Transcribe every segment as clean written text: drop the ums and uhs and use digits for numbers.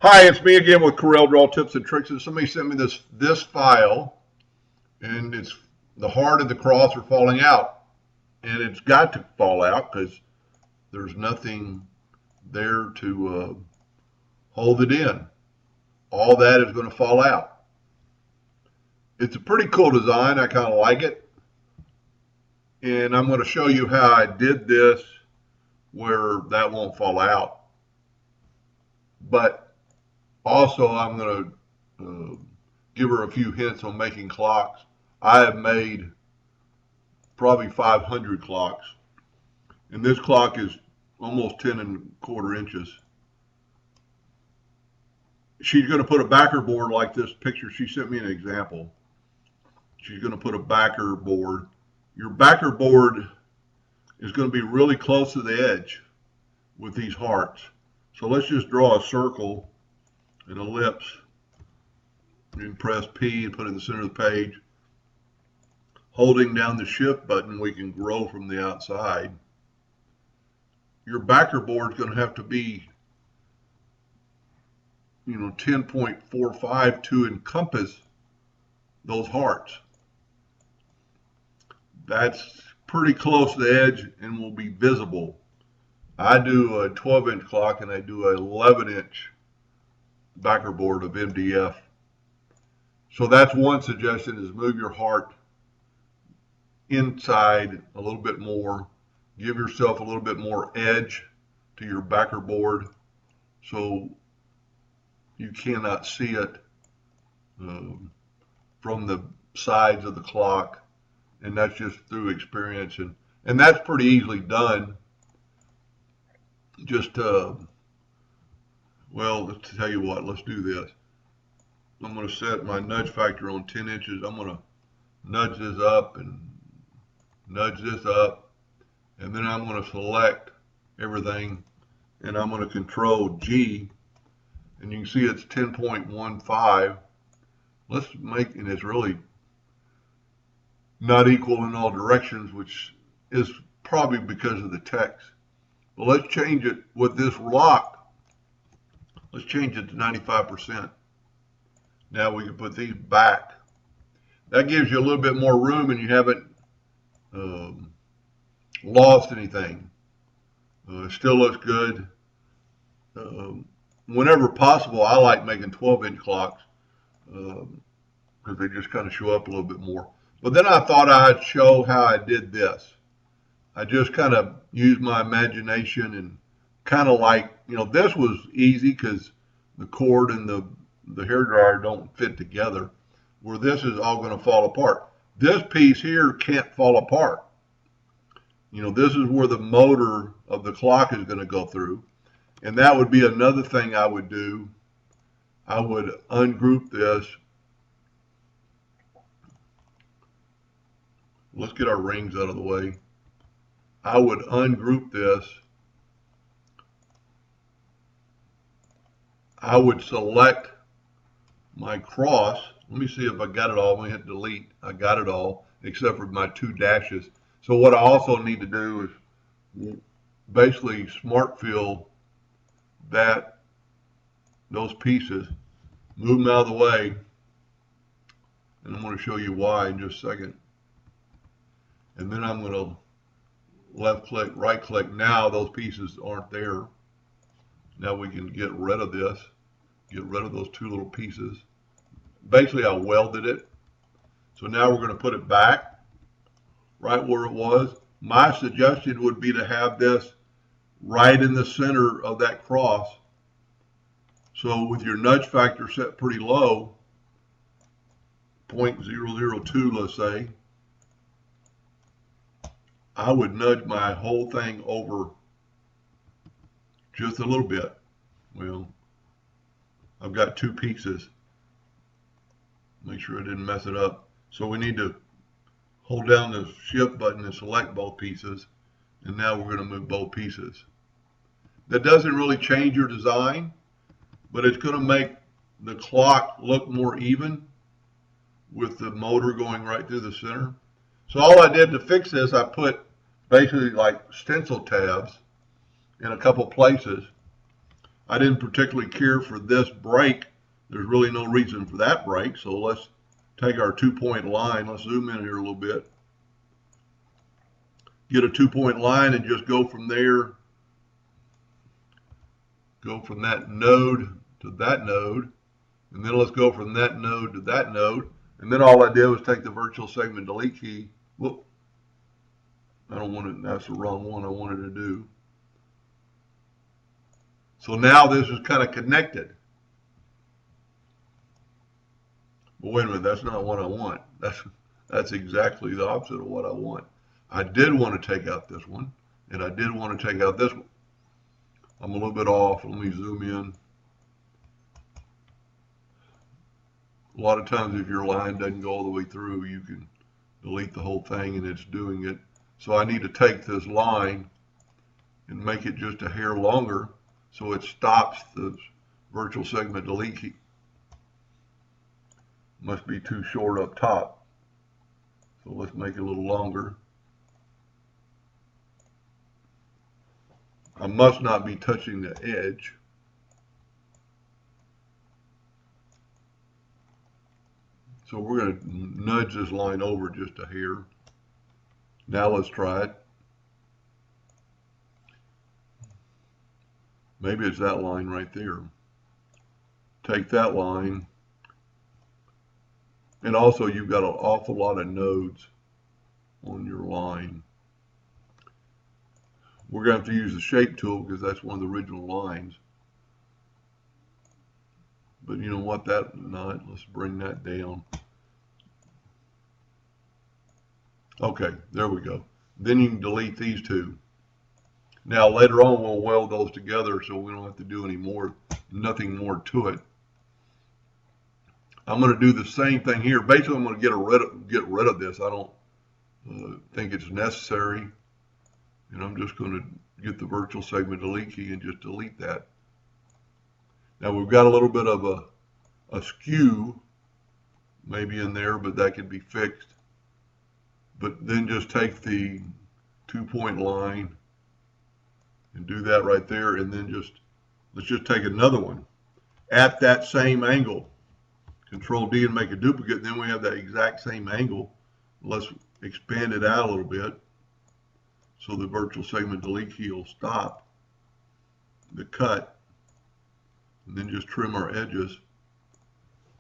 Hi, it's me again with Corel Draw Tips and Tricks. And somebody sent me this file, and it's the heart and the cross are falling out, and it's got to fall out because there's nothing there to hold it in. All that is going to fall out. It's a pretty cool design. I kind of like it, and I'm going to show you how I did this where that won't fall out. But also, I'm going to give her a few hints on making clocks. I have made probably 500 clocks, and this clock is almost 10¼ inches. She's going to put a backer board like this picture. She sent me an example. She's going to put a backer board. Your backer board is going to be really close to the edge with these hearts. So let's just draw a circle, an ellipse, and press P and put it in the center of the page. Holding down the shift button, we can grow from the outside. Your backer board is going to have to be 10.45 to encompass those hearts. That's pretty close to the edge and will be visible. I do a 12-inch clock and I do an 11-inch backer board of MDF. So that's one suggestion, is move your heart inside a little bit more. Give yourself a little bit more edge to your backer board so you cannot see it from the sides of the clock. And that's just through experience. And that's pretty easily done. Just, well, let's tell you what, let's do this. I'm going to set my nudge factor on 10 inches. I'm going to nudge this up and nudge this up. And then I'm going to select everything. And I'm going to control G. And you can see it's 10.15. Let's make, and it's really not equal in all directions, which is probably because of the text. But let's change it with this lock. Let's change it to 95%. Now we can put these back. That gives you a little bit more room and you haven't lost anything. It still looks good. Whenever possible, I like making 12-inch clocks because they just kind of show up a little bit more. But then I thought I'd show how I did this. I just kind of used my imagination and kind of like, this was easy because the cord and the hairdryer don't fit together, where this is all going to fall apart. This piece here can't fall apart. This is where the motor of the clock is going to go through. And that would be another thing I would do. I would ungroup this. Let's get our rings out of the way. I would ungroup this. I would select my cross. Let me see if I got it all. I'm going to hit delete. I got it all except for my 2 dashes. So what I also need to do is basically smart fill those pieces, move them out of the way, and I'm going to show you why in just a second. And then I'm going to left click, right click. Now those pieces aren't there. Now we can get rid of this, get rid of those 2 little pieces. Basically I welded it. So now we're going to put it back right where it was. My suggestion would be to have this right in the center of that cross. So with your nudge factor set pretty low, 0.002 let's say, I would nudge my whole thing over just a little bit. Well, I've got 2 pieces. Make sure I didn't mess it up. So we need to hold down the shift button and select both pieces. And now we're going to move both pieces. That doesn't really change your design, but it's going to make the clock look more even with the motor going right through the center. So all I did to fix this, I put basically like stencil tabs in a couple places. I didn't particularly care for this break. There's really no reason for that break. So let's take our 2-point line. Let's zoom in here a little bit. Get a 2-point line and just go from there. Go from that node to that node. And then let's go from that node to that node. And then all I did was take the virtual segment delete key. Whoop. I don't want it. That's the wrong one I wanted to do. So now this is kind of connected. But wait a minute, that's not what I want. That's exactly the opposite of what I want. I did want to take out this one, and I did want to take out this one. I'm a little bit off. Let me zoom in. A lot of times if your line doesn't go all the way through, you can delete the whole thing and it's doing it. So I need to take this line and make it just a hair longer so it stops the virtual segment delete key. Must be too short up top. So let's make it a little longer. I must not be touching the edge. So we're going to nudge this line over just a hair. Now let's try it. Maybe it's that line right there. Take that line. And also you've got an awful lot of nodes on your line. We're going to have to use the shape tool because that's one of the original lines. But you know what, that not. Let's bring that down. Okay, there we go. Then you can delete these two. Now later on we'll weld those together so we don't have to do any more, nothing more to it. I'm going to do the same thing here. Basically I'm going to get rid of this. I don't think it's necessary. And I'm just going to get the virtual segment delete key and just delete that. Now we've got a little bit of a skew maybe in there, but that can be fixed. But then just take the 2-point line and do that right there, and then let's just take another one at that same angle. Control D and make a duplicate, and then we have that exact same angle. Let's expand it out a little bit so the virtual segment delete key will stop the cut, and then just trim our edges.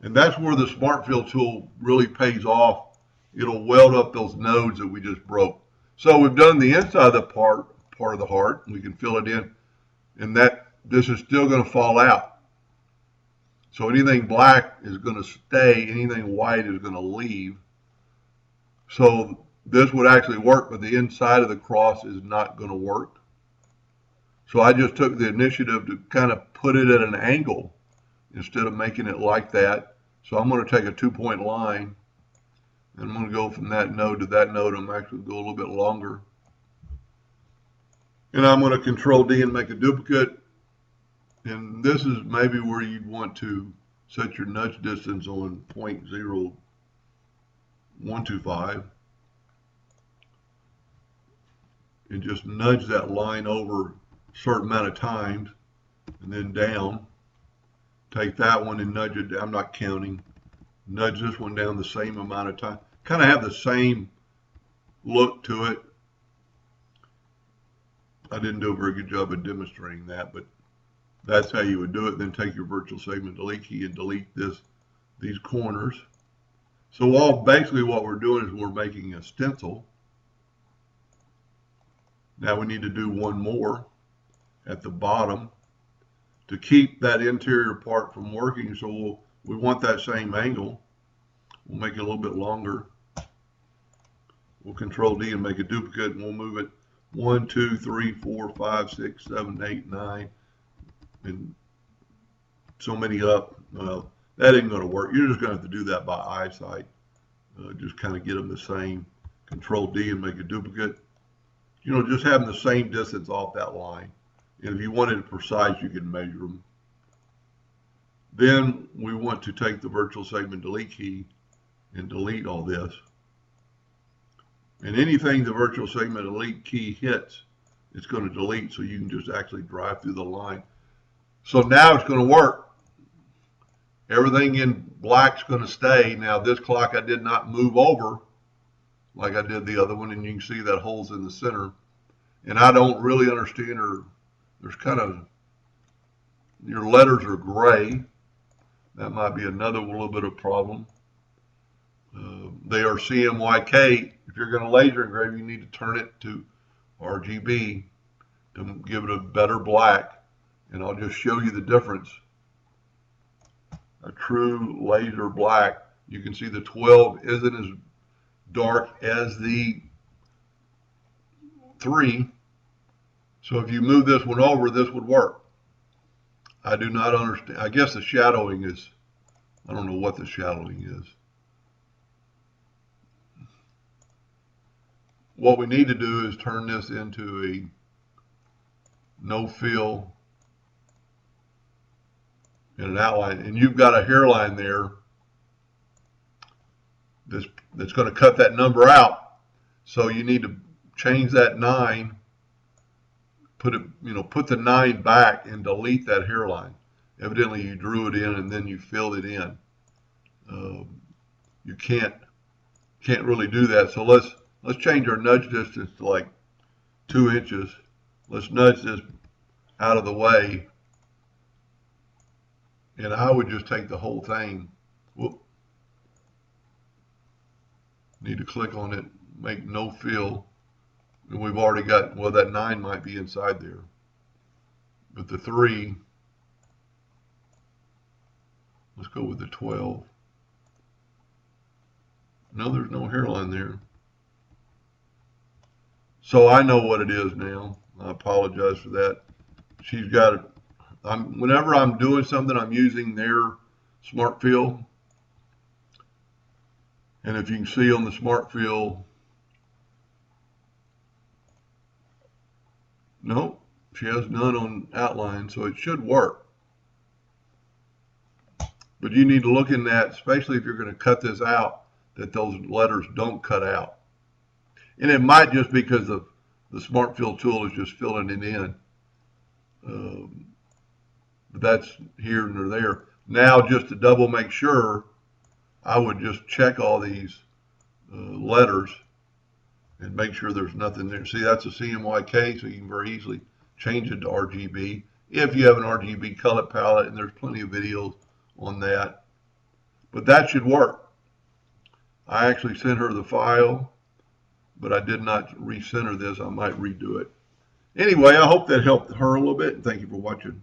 And that's where the Smart Fill tool really pays off. It'll weld up those nodes that we just broke. So we've done the inside of the part of the heart. We can fill it in, and this is still going to fall out. So anything black is going to stay, anything white is going to leave. So this would actually work, but the inside of the cross is not going to work. So I just took the initiative to kind of put it at an angle instead of making it like that. So I'm going to take a 2-point line, and I'm going to go from that node to that node. I'm actually going to go a little bit longer. And I'm going to Control D and make a duplicate. And this is maybe where you'd want to set your nudge distance on 0.0125. And just nudge that line over a certain amount of times and then down. Take that one and nudge it down. I'm not counting. Nudge this one down the same amount of time. Kind of have the same look to it. I didn't do a very good job of demonstrating that, but that's how you would do it. Then take your virtual segment delete key and delete these corners. So basically what we're doing is we're making a stencil. Now we need to do one more at the bottom to keep that interior part from working. So we want that same angle. We'll make it a little bit longer. We'll Control D and make a duplicate, and we'll move it 1, 2, 3, 4, 5, 6, 7, 8, 9, and so many up. Well, that ain't going to work. You're just going to have to do that by eyesight. Just kind of get them the same. Control D and make a duplicate. You know, just having the same distance off that line. And if you wanted it precise, you can measure them. Then we want to take the virtual segment delete key and delete all this. And anything the virtual segment delete key hits, it's going to delete, so you can just actually drive through the line. So now it's going to work. Everything in black's going to stay. Now this clock I did not move over like I did the other one, and you can see that hole's in the center. And I don't really understand her. There's kind of, your letters are gray. That might be another little bit of problem. They are CMYK. If you're going to laser engrave, you need to turn it to RGB to give it a better black. And I'll just show you the difference. A true laser black. You can see the 12 isn't as dark as the 3. So if you move this one over, this would work. I do not understand. I guess the shadowing is, I don't know what the shadowing is. What we need to do is turn this into a no fill and an outline. And you've got a hairline there that's going to cut that number out. So you need to change that 9, put it, put the 9 back and delete that hairline. Evidently you drew it in and then you filled it in. You can't really do that. So let's change our nudge distance to like 2 inches. Let's nudge this out of the way. And I would just take the whole thing. Whoop. Need to click on it, make no fill. And we've already got, well, that 9 might be inside there. But the 3, let's go with the 12. No, there's no hairline there. So I know what it is now. I apologize for that. She's got it. Whenever I'm doing something, I'm using their Smart Fill. And if you can see on the Smart Fill, no, she has none on outline, so it should work. But you need to look in that, especially if you're going to cut this out, that those letters don't cut out. And it might just be because the Smart Fill tool is just filling it in. But that's here and there. Now, just to double make sure, I would just check all these letters and make sure there's nothing there. See, that's a CMYK, so you can very easily change it to RGB if you have an RGB color palette, and there's plenty of videos on that. But that should work. I actually sent her the file, but I did not recenter this. I might redo it. Anyway, I hope that helped her a little bit. Thank you for watching.